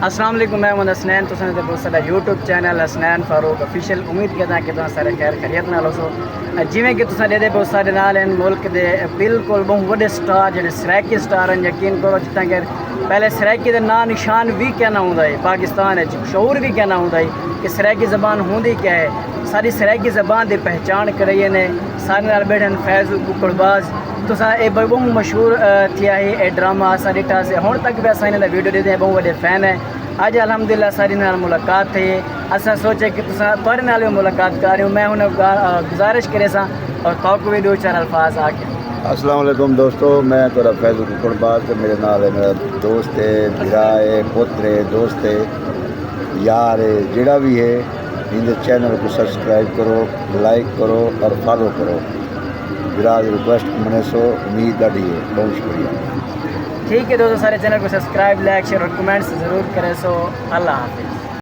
السلام علیکم، میں محمد حسنین تو سن بہت سارا یوٹیوب چینل حسنین فاروق آفیشیل امید کرتا کہ تم سارے خیر خیریت نال ہو. جویں کہ تساں دے بہت سارے نال ہیں ملک دے بالکل بہت وڈے سٹار جڑے سرائکی سٹار ہیں. یقین کرو جتنا کہ پہلے سرائکی دے نام نشان بھی کہنا ہوندا ہے پاکستان وچ شعور بھی کہنا ہوندا ہے کہ سرائکی زبان ہوندی کیا ہے. ساری سرائکی زبان دی پہچان کریے نے سارے نال بیٹھن فیض ککڑ باز تو اے بہت مشہور تھیا ہے. اے ڈرامہ ساری ٹا سے ہن تک بھی اساں انہاں دا ویڈیو دیتے ہیں، بہت بڑے فین ہیں. اج الحمدللہ ساری نال ملاقات تھی. اساں سوچے کہ تساں تہاڈے نال ملاقات کر رہے ہو. میں انہیں گزارش کرے سا اور توقع بھی دو چار الفاظ آ کے. السلام علیکم دوستو، میں تھوڑا فیض ککڑ باز تے میرے نال ہے میرا دوست ہے، بھرا ہے، پوتر ہے، دوست ہے، یار ہے، جڑا بھی ہے ان چینل کو سبسکرائب کرو، لائک کرو اور فالو کرو. بھرا ریکویسٹ منے سو امید ڈاڈی ہے. بہت شکریہ. ٹھیک ہے دوستو، سارے چینل کو سبسکرائب، لائک، شیئر اور کمنٹس ضرور کرے سو. اللہ حافظ.